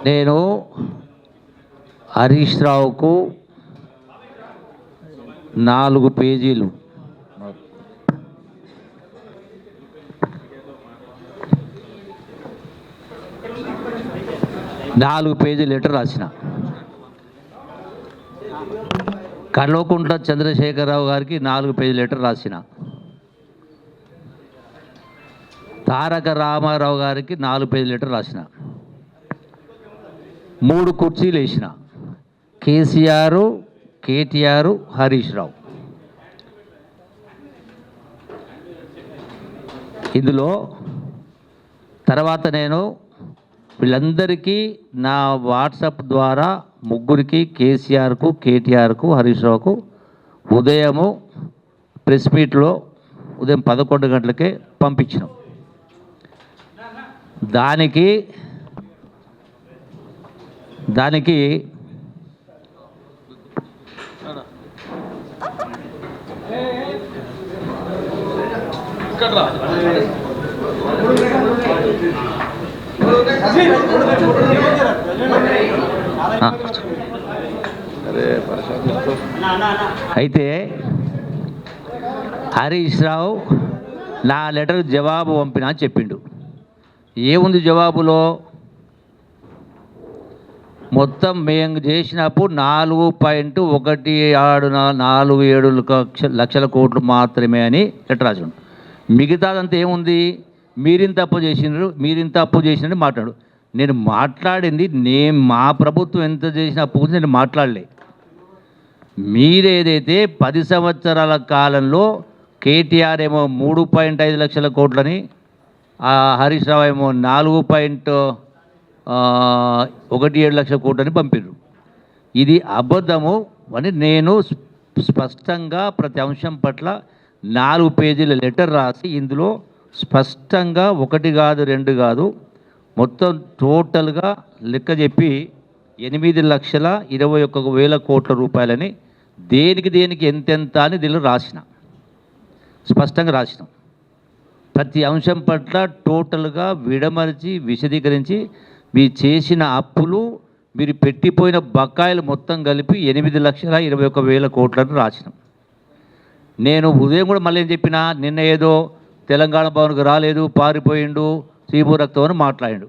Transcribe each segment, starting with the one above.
నేను హరీష్ రావుకు 4 పేజీలు లెటర్ రాసిన. కల్వకుంట్ల చంద్రశేఖరరావు గారికి 4 పేజీల లెటర్ రాసిన. తారక రామారావు గారికి 4 పేజీల లెటర్ రాసిన. 3 కుర్చీలు వేసిన. కేసీఆర్, కేటీఆర్, హరీష్ రావు. ఇందులో తర్వాత నేను వీళ్ళందరికీ నా వాట్సాప్ ద్వారా ముగ్గురికి, కేసీఆర్కు, కేటీఆర్కు, హరీష్ రావుకు ఉదయము ప్రెస్ మీట్లో ఉదయం 11 గంటలకే పంపించినాం. దానికి అయితే హరీష్ రావు నా లెటర్ జవాబు పంపినా అని చెప్పిండు. ఏముంది జవాబులో? మొత్తం మేము చేసినప్పుడు 4.17 లక్షల కోట్లు మాత్రమే అని లెటర్ రాసాడు. మిగతాదంతా ఏముంది? మీరింత అప్పు చేసినట్టు మాట్లాడు. నేను మాట్లాడింది మా ప్రభుత్వం ఎంత చేసిన అప్పు గురించి నేను మాట్లాడలే. మీరేదైతే 10 సంవత్సరాల కాలంలో కేటీఆర్ ఏమో 3.5 లక్షల కోట్లని, హరీష్ రావు ఏమో 4.17 లక్షల కోట్లని పంపిర్రు. ఇది అబద్ధము అని నేను స్పష్టంగా ప్రతి అంశం పట్ల 4 పేజీల లెటర్ రాసి ఇందులో స్పష్టంగా 1 కాదు 2 కాదు మొత్తం టోటల్గా లెక్క చెప్పి 8,21,000 కోట్ల రూపాయలని దేనికి ఎంతెంత అని దీనిలో రాసిన, స్పష్టంగా రాసినాం. ప్రతి అంశం పట్ల టోటల్గా విడమరిచి విశదీకరించి మీ చేసిన అప్పులు, మీరు పెట్టిపోయిన బకాయిలు మొత్తం కలిపి 8,21,000 కోట్లను రాసినాం. నేను ఉదయం కూడా మళ్ళీ ఏం చెప్పినా, నిన్న ఏదో తెలంగాణ భవన్కు రాలేదు, పారిపోయిండు, సీబు రక్తం అని మాట్లాడాడు.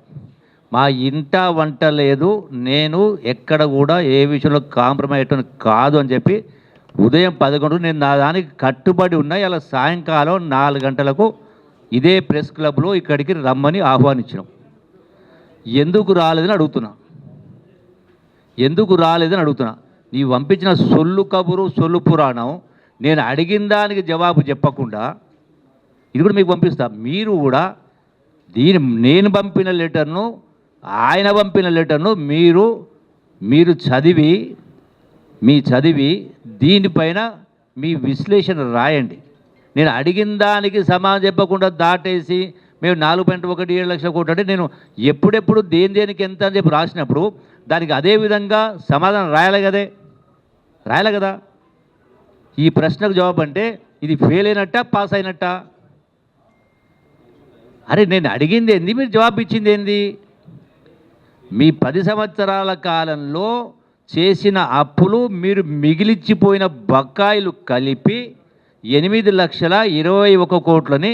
మా ఇంట వంట లేదు, నేను ఎక్కడ కూడా ఏ విషయంలో కాంప్రమైజ్ అయ్యేటోని కాదు అని చెప్పి ఉదయం 11 నేను నా దానికి కట్టుబడి ఉన్నా. ఇలా సాయంకాలం 4 గంటలకు ఇదే ప్రెస్ క్లబ్లో ఇక్కడికి రమ్మని ఆహ్వానించినాం. ఎందుకు రాలేదని అడుగుతున్నా. నీవు పంపించిన సొల్లు కబురు, సొల్లు పురాణం, నేను అడిగిన దానికి జవాబు చెప్పకుండా ఇది కూడా మీకు పంపిస్తా. మీరు కూడా నేను పంపిన లెటర్ను, ఆయన పంపిన లెటర్ను మీరు చదివి దీనిపైన మీ విశ్లేషణ రాయండి. నేను అడిగిన దానికి సమాధానం చెప్పకుండా దాటేసి మేము 4.17 లక్షల కోట్లు అంటే నేను ఎప్పుడెప్పుడు దేనికి ఎంత అని చెప్పి రాసినప్పుడు దానికి అదే విధంగా సమాధానం రాయాలి కదా. ఈ ప్రశ్నకు జవాబు అంటే ఇది ఫెయిల్ అయినట్ట, పాస్ అయినట్ట? అరే నేను అడిగింది ఏంది, మీరు జవాబు ఇచ్చింది ఏంది? మీ 10 సంవత్సరాల కాలంలో చేసిన అప్పులు, మీరు మిగిలిచ్చిపోయిన బకాయిలు కలిపి 8,21,000 కోట్లని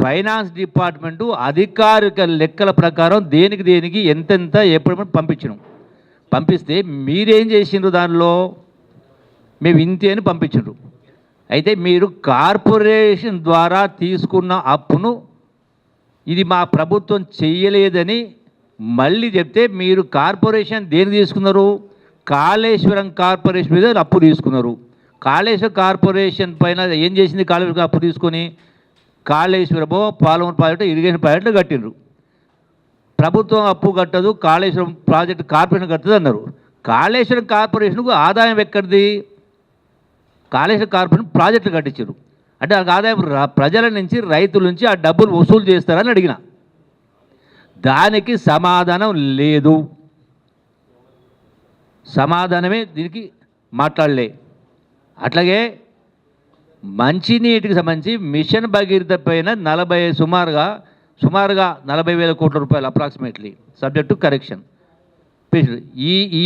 ఫైనాన్స్ డిపార్ట్మెంటు అధికారిక లెక్కల ప్రకారం దేనికి ఎంతెంత ఎప్పుడు పంపిస్తే మీరేం చేసిండ్రు? దానిలో మేము ఇంతే అని పంపించిండ్రు. అయితే మీరు కార్పొరేషన్ ద్వారా తీసుకున్న అప్పును ఇది మా ప్రభుత్వం చెయ్యలేదని మళ్ళీ చెప్తే, మీరు కార్పొరేషన్ దేనికి తీసుకున్నారు? కాళేశ్వరం కార్పొరేషన్ మీద అప్పు తీసుకున్నారు. కాళేశ్వరం కార్పొరేషన్ పైన ఏం చేసింది? కాళేశ్వరం అప్పు తీసుకొని కాళేశ్వరమో, పాలమూరు ప్రాజెక్టు, ఇరిగేషన్ ప్రాజెక్టు కట్టిండ్రు. ప్రభుత్వం అప్పు కట్టదు, కాళేశ్వరం ప్రాజెక్టు కార్పొరేషన్ కట్టదు అన్నారు. కాళేశ్వరం కార్పొరేషన్కు ఆదాయం ఎక్కడిది? కాళేశ్వరం కార్పొరేషన్ ప్రాజెక్టులు కట్టించారు అంటే ఆ ఆదాయం ప్రజల నుంచి, రైతుల నుంచి ఆ డబ్బులు వసూలు చేస్తారని అడిగిన. దానికి సమాధానం లేదు. సమాధానమే దీనికి మాట్లాడలే. అట్లాగే మంచినీటికి సంబంధించి మిషన్ భగీరథ పైన సుమారుగా 40,000 కోట్ల రూపాయలు అప్రాక్సిమేట్లీ, సబ్జెక్ట్ టు కరెక్షన్, ఈ ఈ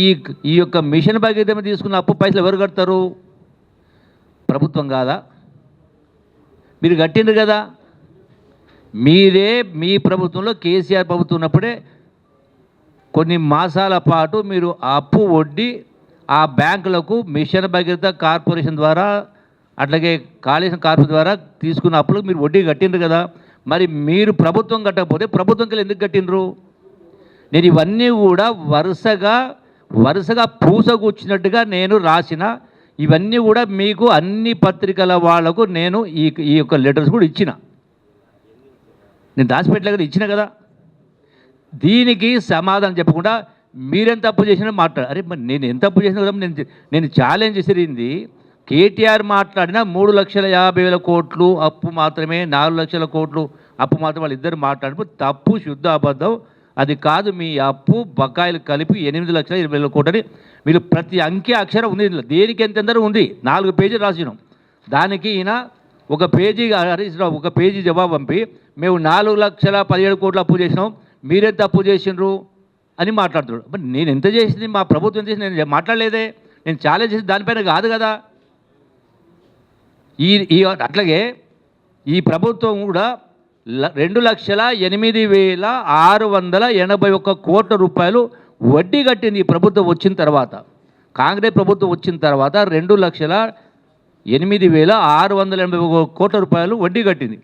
ఈ యొక్క మిషన్ భగీరథ తీసుకున్న అప్పు పైసలు ఎవరు కడతారు? ప్రభుత్వం కాదా? మీరు కట్టిండ్రు కదా. మీరే మీ ప్రభుత్వంలో కేసీఆర్ ప్రభుత్వం ఉన్నప్పుడే కొన్ని మాసాల పాటు మీరు అప్పు వడ్డీ ఆ బ్యాంకులకు మిషన్ భగీరథ కార్పొరేషన్ ద్వారా అట్లాగే కాళేశ్వరం కార్పొరేషన్ ద్వారా తీసుకున్న అప్పులకు మీరు వడ్డీ కట్టిండ్రు కదా. మరి మీరు ప్రభుత్వం కట్టకపోతే ప్రభుత్వంకి ఎందుకు కట్టిండ్రు? నేను ఇవన్నీ కూడా వరుసగా పూసగుచ్చినట్టుగా నేను రాసిన ఇవన్నీ కూడా మీకు అన్ని పత్రికల వాళ్లకు నేను ఈ యొక్క లెటర్స్ కూడా ఇచ్చిన, నేను దాచిపెట్టలే కదా, ఇచ్చిన కదా. దీనికి సమాధానం చెప్పకుండా మీరేం తప్పు చేసినా అరే మరి నేను ఎంత తప్పు చేసినా కదా. నేను ఛాలెంజ్ చేసింది కేటీఆర్ మాట్లాడిన 3,50,000 కోట్లు అప్పు మాత్రమే, 4 లక్షల కోట్లు అప్పు మాత్రం వాళ్ళిద్దరు మాట్లాడినప్పుడు తప్పు, శుద్ధ అబద్ధం. అది కాదు, మీ అప్పు బకాయిలు కలిపి 8,20,000 కోట్లు అని మీరు ప్రతి అంకె అక్షరం ఉంది. దేనికి ఎంతెందరూ ఉంది, 4 పేజీలు రాసినాం. దానికి ఈయన ఒక పేజీ హరీష్ రావు ఒక పేజీ జవాబు పంపి మేము 4,17,000 కోట్లు అప్పు చేసినాం, మీరెంత అప్పు చేసినారు అని మాట్లాడుతున్నాడు. మరి నేను ఎంత చేసింది, మా ప్రభుత్వం చేసి నేను మాట్లాడలేదే, నేను ఛాలెంజ్ చేసి దానిపైన కాదు కదా. అట్లాగే ఈ ప్రభుత్వం కూడా 2,08,681 కోట్ల రూపాయలు వడ్డీ కట్టింది ఈ ప్రభుత్వం వచ్చిన తర్వాత. కాంగ్రెస్ ప్రభుత్వం వచ్చిన తర్వాత 2,08,681 కోట్ల రూపాయలు వడ్డీ కట్టింది.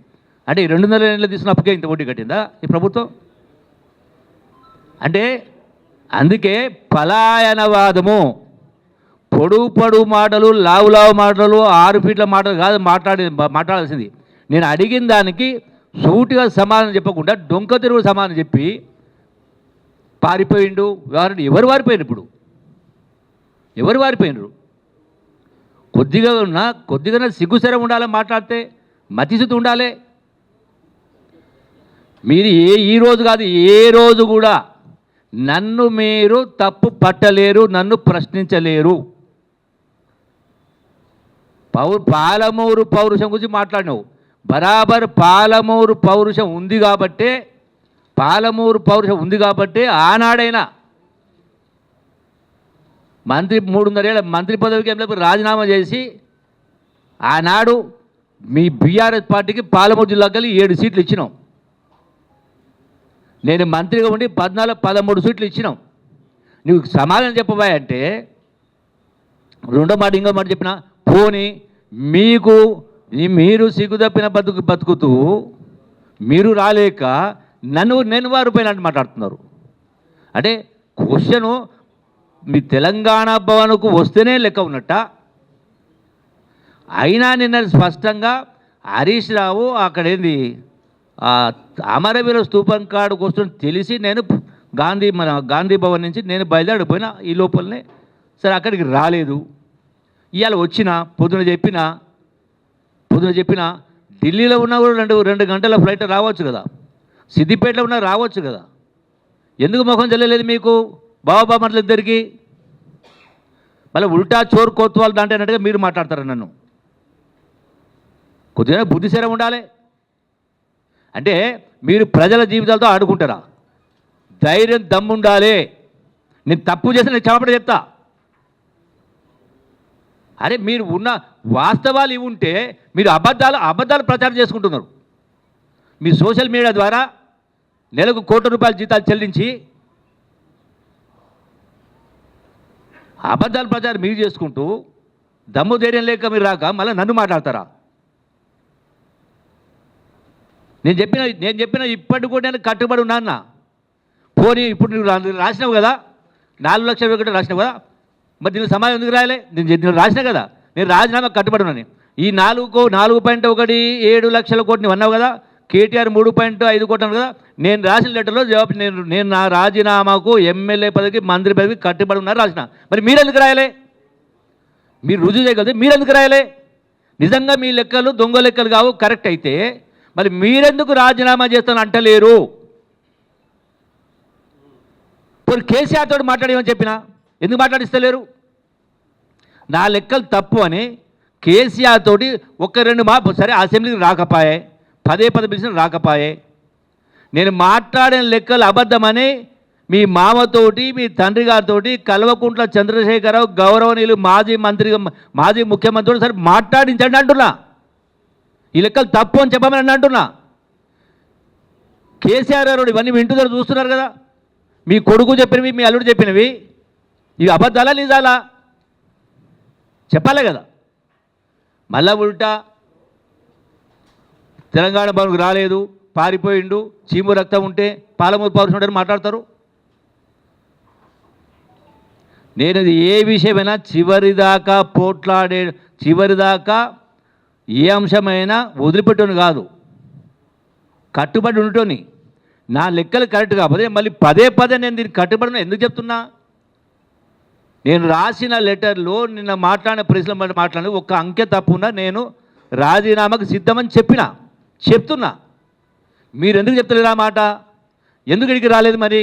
అంటే 2 నెలలు తీసుకున్న అప్పుకే ఇంత వడ్డీ కట్టిందా ఈ ప్రభుత్వం? అంటే అందుకే పలాయనవాదము, పొడుగు మాటలు, లావు మాటలు, 6 ఫీట్ల మాటలు కాదు మాట్లాడాల్సింది. నేను అడిగిన దానికి సూటిగా సమాధానం చెప్పకుండా డొంక తిరుగు సమాధానం చెప్పి పారిపోయిండు. ఎవరు వారిపోయినారు? ఇప్పుడు ఎవరు వారిపోయినరు? కొద్దిగా సిగ్గుసరం ఉండాలి, మాట్లాడితే మతిస్థితి ఉండాలి. మీరు ఈ రోజు కాదు, ఏ రోజు కూడా నన్ను మీరు తప్పు పట్టలేరు, నన్ను ప్రశ్నించలేరు. పాలమూరు పౌరుషం గురించి మాట్లాడినావు. బరాబర్ పాలమూరు పౌరుషం ఉంది కాబట్టి ఆనాడైనా మంత్రి 3.5 ఏళ్ళ మంత్రి పదవికి రాజీనామా చేసి ఆనాడు మీ బీఆర్ఎస్ పార్టీకి పాలమూరు జిల్లాకి వెళ్ళి 7 సీట్లు ఇచ్చినాం. నేను మంత్రిగా ఉండి 13 సీట్లు ఇచ్చినాం. నువ్వు సమాధానం చెప్పబోయా అంటే రెండో మాట ఇంకో మాట చెప్పిన పోనీ మీరు సిగ్గుదప్పిన బతుకుతూ మీరు రాలేక నేను వారిపోయినట్టు మాట్లాడుతున్నారు. అంటే క్వశ్చను మీ తెలంగాణ భవన్కు వస్తేనే లెక్క ఉన్నట్ట. అయినా నిన్న స్పష్టంగా హరీష్ రావు అక్కడేంది అమరవీర స్తూపం కాడుకు వస్తుందని తెలిసి నేను గాంధీ భవన్ నుంచి నేను బయలుదేరిపోయినా. ఈ లోపలనే సరే అక్కడికి రాలేదు. ఇవాళ వచ్చిన పొద్దున చెప్పిన ఢిల్లీలో ఉన్నా కూడా 2 గంటల ఫ్లైట్ రావచ్చు కదా, సిద్దిపేటలో ఉన్నా రావచ్చు కదా. ఎందుకు ముఖం చెల్లలేదు మీకు బాబామర్ల ఇద్దరికి? మళ్ళీ ఉల్టా చోర్ కోత్వాలు దాంట్లో అన్నట్టుగా మీరు మాట్లాడతారు. నన్ను కొద్దిగా బుద్ధిశరం ఉండాలి. అంటే మీరు ప్రజల జీవితాలతో ఆడుకుంటారా? ధైర్యం దమ్ముండాలి. నేను తప్పు చేసి నేను క్షమాపణ చెప్తా. అరే మీరు ఉన్న వాస్తవాలు ఇవి ఉంటే మీరు అబద్ధాలు ప్రచారం చేసుకుంటున్నారు. మీ సోషల్ మీడియా ద్వారా నెలకు ₹1 కోట్ల జీతాలు చెల్లించి అబద్ధాల ప్రచారం మీరు చేసుకుంటూ దమ్ము ధైర్యం లేక మీరు రాక మళ్ళీ నన్ను మాట్లాడతారా? నేను చెప్పిన ఇప్పటికి కూడా నేను కట్టుబడి ఉన్నాన్న. పోనీ ఇప్పుడు నువ్వు రాసినావు కదా, 4 లక్షల ఒకటి రాసినావు కదా, మరి దీనికి సమాధానం ఎందుకు రాయలే? నేను రాసినా కదా, నేను రాజీనామా కట్టుబడి ఉన్నాను. ఈ 4.17 లక్షల కోట్లు అన్నావు కదా, కేటీఆర్ 3.5 కోట్లు అన్నావు కదా. నేను రాసిన లెటర్లో జవాబు నేను నా రాజీనామాకు ఎమ్మెల్యే పదవికి మంత్రి పదవికి కట్టుబడి ఉన్నారు రాసిన. మరి మీరెందుకు రాయలే? మీరు రుజువు చేయగలిగితే మీరెందుకు రాయలే? నిజంగా మీ లెక్కలు దొంగ లెక్కలు కావు, కరెక్ట్ అయితే మరి మీరెందుకు రాజీనామా చేస్తాను అంటలేరు? ఇప్పుడు కేసీఆర్ తోటి మాట్లాడేమని చెప్పినా ఎందుకు మాట్లాడిస్తలేరు? నా లెక్కలు తప్పు అని కేసీఆర్ తోటి 1-2 సరే అసెంబ్లీకి రాకపోయే, పదే పిలిచిన రాకపోయే, నేను మాట్లాడిన లెక్కలు అబద్ధమని మీ మామతోటి మీ తండ్రి గారితోటి కల్వకుంట్ల చంద్రశేఖరరావు గౌరవనీయులు మాజీ ముఖ్యమంత్రి సరే మాట్లాడించండి అంటున్నా. ఈ లెక్కలు తప్పు అని చెప్పమని అంటున్నా. కేసీఆర్ గారు ఇవన్నీ వింటున్నారు, చూస్తున్నారు కదా. మీ కొడుకు చెప్పినవి, మీ అల్లుడు చెప్పినవి ఇవి అబద్ధాలా నిజాలా చెప్పాలి కదా. మళ్ళా ఉల్టా తెలంగాణ భవన్కు రాలేదు, పారిపోయిండు, చీము రక్తం ఉంటే పాలమూరు పౌరుషం ఉంటే మాట్లాడతారు. నేను ఏ విషయమైనా చివరిదాకా ఏ అంశమైనా వదిలిపెట్టను కాదు, కట్టుబడి ఉండటోని. నా లెక్కలు కరెక్ట్ కాకపోతే మళ్ళీ పదే నేను దీనికి కట్టుబడిన ఎందుకు చెప్తున్నా. నేను రాసిన లెటర్లో నిన్న మాట్లాడిన ప్రశ్నల మాట్లాడిన ఒక్క అంకె తప్పున్నా నేను రాజీనామాకు సిద్ధమని చెప్తున్నా. మీరు ఎందుకు చెప్తలేరు ఆ మాట? ఎందుకు ఇక్కడికి రాలేదు? మరి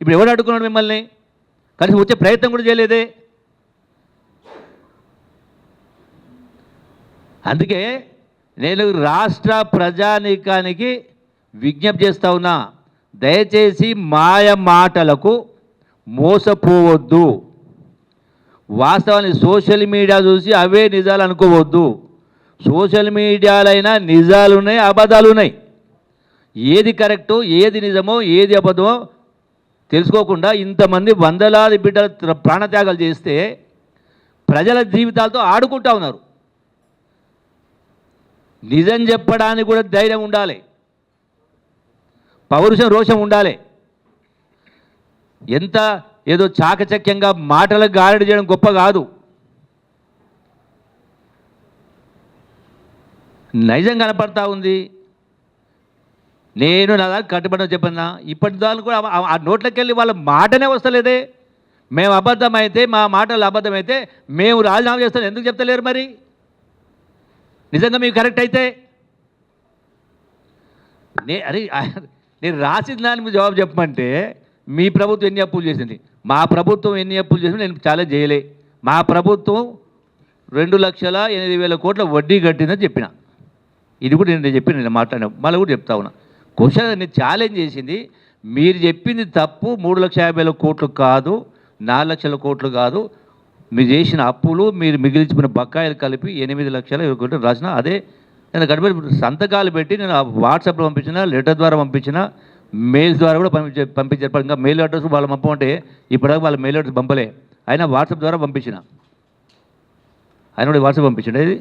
ఇప్పుడు ఎవరు అడుగుతున్నాడు మిమ్మల్ని? కనీసం వచ్చే ప్రయత్నం కూడా చేయలేదే. అందుకే నేను రాష్ట్ర ప్రజానీకానికి విజ్ఞప్తి చేస్తా ఉన్నా, దయచేసి మాయ మాటలకు మోసపోవద్దు. వాస్తవాన్ని సోషల్ మీడియా చూసి అవే నిజాలు అనుకోవద్దు. సోషల్ మీడియాలైనా నిజాలు ఉన్నాయి, అబద్ధాలు ఉన్నాయి. ఏది కరెక్టో, ఏది నిజమో, ఏది అబద్ధమో తెలుసుకోకుండా ఇంతమంది వందలాది బిడ్డల ప్రాణత్యాగాలు చేస్తే ప్రజల జీవితాలతో ఆడుకుంటా ఉన్నారు. నిజం చెప్పడానికి కూడా ధైర్యం ఉండాలి, పౌరుషం రోషం ఉండాలి. ఎంత ఏదో చాకచక్యంగా మాటలకు గారడి చేయడం గొప్ప కాదు. నైజం కనపడతా ఉంది. నేను నా దానికి కట్టుబడి చెప్పన్నా. ఇప్పటి దాని కూడా ఆ నోట్లోకి వెళ్ళి వాళ్ళ మాటనే వస్తలేదే. మేము అబద్ధమైతే, మా మాటలు అబద్ధమైతే మేము రాజీనామా చేస్తాం ఎందుకు చెప్తలేరు? మరి నిజంగా మీకు కరెక్ట్ అయితే నేను రాసిన దాని మీద జవాబు చెప్పమంటే మీ ప్రభుత్వం ఎన్ని అప్పులు చేసింది, మా ప్రభుత్వం ఎన్ని అప్పులు చేసింది నేను చాలా చేయలే. మా ప్రభుత్వం 2,08,000 కోట్ల వడ్డీ కట్టిందని చెప్పిన. ఇది కూడా నేను చెప్పిన, నేను మాట్లాడిన మళ్ళీ కూడా చెప్తా ఉన్నా. క్వశ్చన్ నేను ఛాలెంజ్ చేసింది, మీరు చెప్పింది తప్పు. 3,50,000 కోట్లు కాదు, 4,00,000 కోట్లు కాదు. మీరు చేసిన అప్పులు, మీరు మిగిలించుకున్న బకాయిలు కలిపి 8,20,000 కోట్లు రాసిన. అదే నేను గడిపి సంతకాలు పెట్టి నేను వాట్సాప్లో పంపించిన, లెటర్ ద్వారా పంపించిన, మెయిల్స్ ద్వారా కూడా పంపించారు. ఇంకా మెయిల్ అడ్రస్ వాళ్ళు పంపమంటే ఇప్పటిదాకా వాళ్ళ మెయిల్ అడ్రస్ పంపలే. అయినా వాట్సాప్ ద్వారా పంపించిన. ఆయన కూడా వాట్సాప్ పంపించండి. ఇది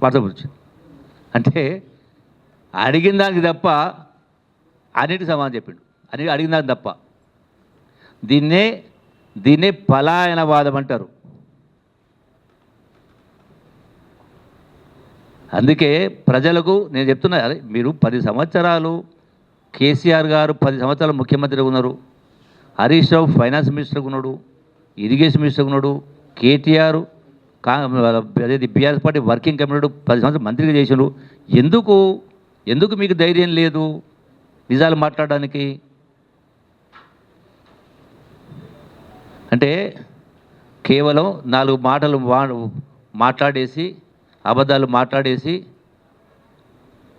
వాట్సాప్ వచ్చింది అంటే అడిగిన దానికి తప్ప అన్నిటికి సమాధానం చెప్పిండు. అన్నిటి అడిగిన దానికి తప్ప. దీన్నే పలాయనవాదం అంటారు. అందుకే ప్రజలకు నేను చెప్తున్నా, అదే మీరు 10 సంవత్సరాలు కేసీఆర్ గారు 10 సంవత్సరాలు ముఖ్యమంత్రిగా ఉన్నారు, హరీష్ రావు ఫైనాన్స్ మినిస్టర్గా ఉన్నాడు, ఇరిగేషన్ మినిస్టర్గా ఉన్నాడు, కేటీఆర్ అదే బీఆర్ఎస్ పార్టీ వర్కింగ్ కమిటీ 10 సంవత్సరాలు మంత్రిగా చేసినారు. ఎందుకు మీకు ధైర్యం లేదు నిజాలు మాట్లాడడానికి? అంటే కేవలం 4 మాటలు మాట్లాడేసి, అబద్ధాలు మాట్లాడేసి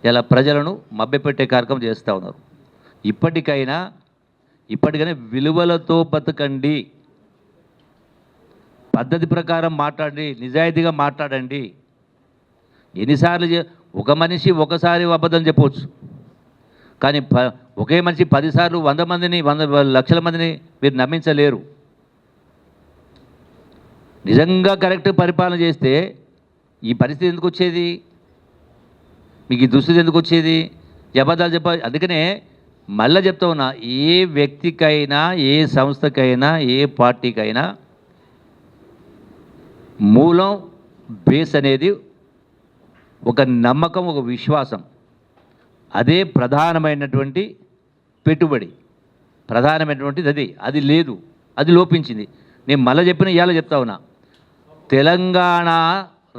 ఇలా ప్రజలను మభ్యపెట్టే కార్యక్రమం చేస్తూ ఉన్నారు. ఇప్పటికైనా విలువలతో బతకండి, పద్ధతి ప్రకారం మాట్లాడండి, నిజాయితీగా మాట్లాడండి. ఎన్నిసార్లు ఒక మనిషి ఒకసారి అబద్ధం చెప్పవచ్చు, కానీ ఒకే మనిషి 10 సార్లు 100 మందిని 100 లక్షల మందిని మీరు నమ్మించలేరు. నిజంగా కరెక్ట్ పరిపాలన చేస్తే ఈ పరిస్థితి ఎందుకు వచ్చేది? మీకు ఈ దుస్థితి ఎందుకు వచ్చేది? అబద్ధాలు చెప్పాలి. అందుకనే మళ్ళీ చెప్తా ఉన్నా, ఏ వ్యక్తికైనా, ఏ సంస్థకైనా, ఏ పార్టీకైనా మూలం బేస్ అనేది ఒక నమ్మకం, ఒక విశ్వాసం. అదే ప్రధానమైనటువంటి పెట్టుబడి, ప్రధానమైనటువంటిది అది లేదు, అది లోపించింది. నేను మళ్ళీ చెప్పిన ఇవాళ చెప్తా ఉన్నా, తెలంగాణ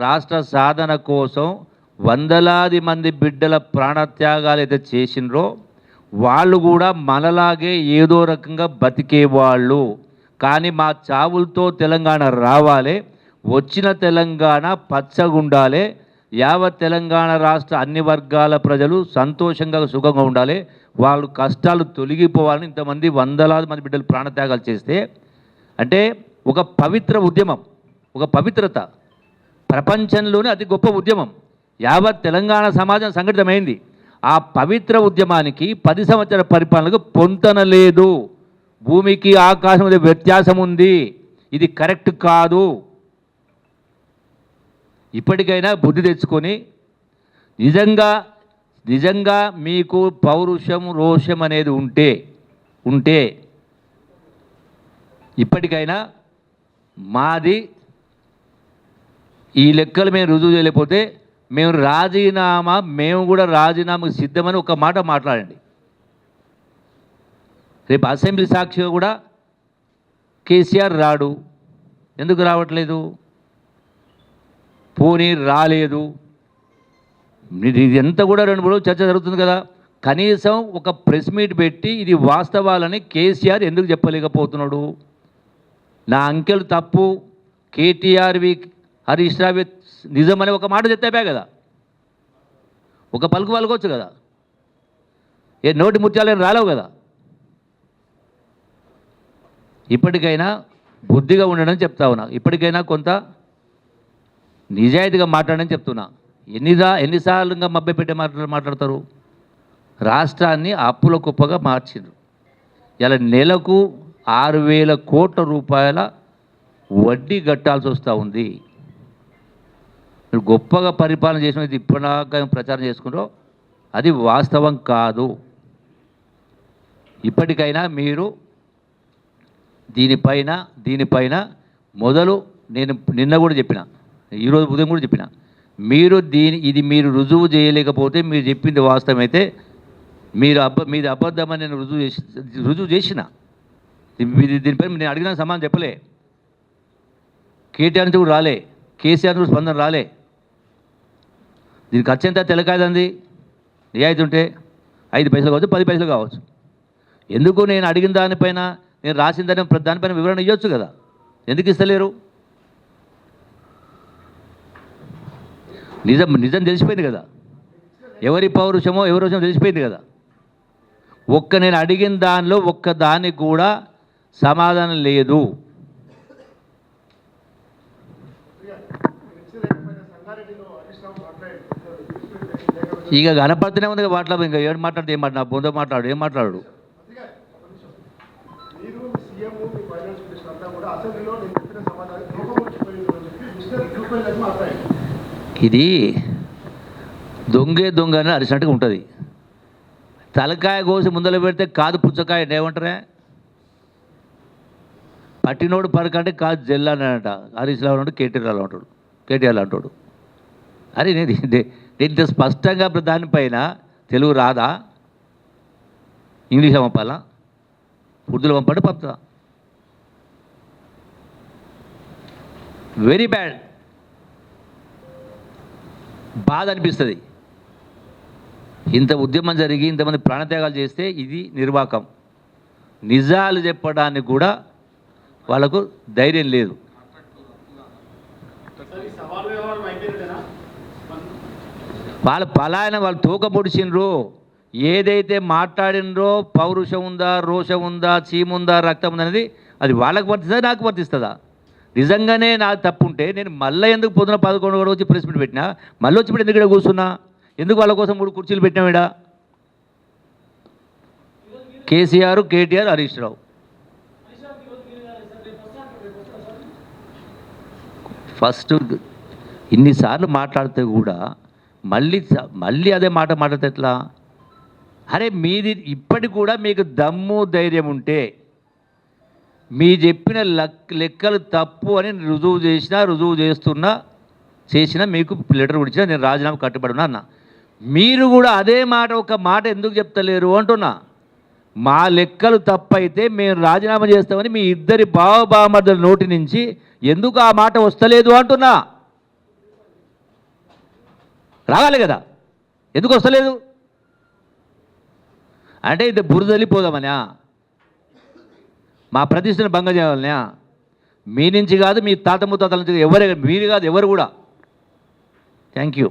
రాష్ట్ర సాధన కోసం వందలాది మంది బిడ్డల ప్రాణత్యాగాలు అయితే చేసినరో వాళ్ళు కూడా మనలాగే ఏదో రకంగా బతికేవాళ్ళు. కానీ మా చావులతో తెలంగాణ రావాలి, వచ్చిన తెలంగాణ పచ్చగుండాలి, యావత్ తెలంగాణ రాష్ట్ర అన్ని వర్గాల ప్రజలు సంతోషంగా సుఖంగా ఉండాలి, వాళ్ళు కష్టాలు తొలగిపోవాలని ఇంతమంది వందలాది మంది బిడ్డలు ప్రాణత్యాగాలు చేస్తే, అంటే ఒక పవిత్ర ఉద్యమం, ఒక పవిత్రత, ప్రపంచంలోనే అతి గొప్ప ఉద్యమం, యావత్ తెలంగాణ సమాజం సంఘటితమైంది. ఆ పవిత్ర ఉద్యమానికి 10 సంవత్సరాల పరిపాలనకు పొంతన లేదు. భూమికి ఆకాశం మధ్య వ్యత్యాసం ఉంది. ఇది కరెక్ట్ కాదు. ఇప్పటికైనా బుద్ధి తెచ్చుకొని నిజంగా మీకు పౌరుషం రోషం అనేది ఉంటే ఇప్పటికైనా మాది ఈ లెక్కలు మేము రుజువు చేయలేకపోతే మేము కూడా రాజీనామాకు సిద్ధమని ఒక మాట మాట్లాడండి. రేపు అసెంబ్లీ సాక్షిగా కూడా కేసీఆర్ రాడు. ఎందుకు రావట్లేదు? పోనీ రాలేదు, ఇదంతా కూడా 2-3 రోజులు చర్చ జరుగుతుంది కదా. కనీసం ఒక ప్రెస్ మీట్ పెట్టి ఇది వాస్తవాలని కేసీఆర్ ఎందుకు చెప్పలేకపోతున్నాడు? నా అంకెలు తప్పు, కేటీఆర్వి హరీష్ రావు నిజమని ఒక మాట చెప్పావే కదా, ఒక పలుకు పలుకోవచ్చు కదా, ఏ నోటి ముత్యాలని రాలేవు కదా. ఇప్పటికైనా బుద్ధిగా ఉండడం చెప్తా ఉన్నా, ఇప్పటికైనా కొంత నిజాయితీగా మాట్లాడని చెప్తున్నా. ఎన్నిసార్లుగా మభ్యపెట్టే మాట్లాడతారు? రాష్ట్రాన్ని అప్పుల కుప్పగా మార్చిండ్రు. ఇలా నెలకు 6,000 కోట్ల రూపాయల వడ్డీ కట్టాల్సి వస్తూ ఉంది. మీరు గొప్పగా పరిపాలన చేసినది ఇప్పటిదాకా ప్రచారం చేసుకుంటారో అది వాస్తవం కాదు. ఇప్పటికైనా మీరు దీనిపైన మొదలు నేను నిన్న కూడా చెప్పిన, ఈరోజు ఉదయం కూడా చెప్పిన, ఇది మీరు రుజువు చేయలేకపోతే, మీరు చెప్పింది వాస్తవమైతే మీది అబద్ధమని నేను రుజువు చేసిన. దీనిపై నేను అడిగిన సమాధానం చెప్పలే. కేటీఆర్ నుంచి కూడా రాలే, కేసీఆర్ నుంచి స్పందన రాలే. దీనికి ఖర్చు ఎంత తెలకాయదంది? నిజాయితీ ఉంటే 5 పైసలు కావచ్చు, 10 పైసలు కావచ్చు. ఎందుకు నేను అడిగిన దానిపైన, నేను రాసిన దానిపైన వివరణ ఇవ్వచ్చు కదా, ఎందుకు ఇస్తలేరు? నిజం తెలిసిపోయింది కదా, ఎవరి పౌరుషమో ఎవరి రోషమో తెలిసిపోయింది కదా. నేను అడిగిన దానిలో ఒక్క దానికి కూడా సమాధానం లేదు. ఇక కనపడుతూనే ఉంది మాట్లాడు, ఇంకా ఏడు మాట్లాడితే ఏం మాట్లాడు, బొంద మాట్లాడు, ఏం మాట్లాడు. ఇది దొంగ అని అరిచినట్టుగా ఉంటుంది. తలకాయ కోసి ముందర పెడితే కాదు పుచ్చకాయ ఏమంటారే, పట్టినోడు పరకంటే కాదు జల్లు అని అంట. హరీష్ రావు అంటాడు, కేటీఆర్ అంటాడు. అరే నేను ఇంత స్పష్టంగా దానిపైన తెలుగు రాదా? ఇంగ్లీష్ పంపాలా, ఉర్దూలో పంపుతా. వెరీ బ్యాడ్, బాధ అనిపిస్తుంది. ఇంత ఉద్యమం జరిగి ఇంతమంది ప్రాణత్యాగాలు చేస్తే ఇది నిర్వాకం. నిజాలు చెప్పడానికి కూడా వాళ్ళకు ధైర్యం లేదు. వాళ్ళు తోక పొడిచిండ్రు. ఏదైతే మాట్లాడినరో పౌరుషం ఉందా, రోషం ఉందా, చీముందా, రక్తం ఉందా అనేది అది వాళ్ళకు వర్తిస్తుందా, నాకు వర్తిస్తుందా? నిజంగానే నాకు తప్పు ఉంటే నేను మళ్ళీ ఎందుకు పొద్దున 11 కూడా వచ్చి ప్రెస్ మీట్ పెట్టినా, మళ్ళీ వచ్చినప్పుడు ఎందుకు ఇక్కడ కూర్చున్నా? ఎందుకు వాళ్ళ కోసం 3 కుర్చీలు పెట్టినాం ఇక్కడ? కేసీఆర్, కేటీఆర్, హరీష్ రావు. ఫస్ట్ ఇన్నిసార్లు మాట్లాడితే కూడా మళ్ళీ అదే మాట్లాడితే ఎట్లా? అరే మీది ఇప్పటికి కూడా మీకు దమ్ము ధైర్యం ఉంటే, మీ చెప్పిన లెక్కలు తప్పు అని రుజువు చేసినా మీకు లెటర్ ఇచ్చినా నేను రాజీనామా కట్టుబడి అన్న. మీరు కూడా అదే మాట ఒక మాట ఎందుకు చెప్తలేరు అంటున్నా. మా లెక్కలు తప్పైతే మేము రాజీనామా చేస్తామని మీ ఇద్దరి బావబామర్దుల నోటి నుంచి ఎందుకు ఆ మాట వస్తలేదు అంటున్నా. రావాలి కదా, ఎందుకు వస్తలేదు? అంటే ఇది బురదలిపోదామనా? మా ప్రతిష్టను భంగం చేయాలనా? మీ నుంచి కాదు, మీ తాత ముత్తాతల నుంచి, మీరు కాదు, ఎవరు కూడా థ్యాంక్ యూ.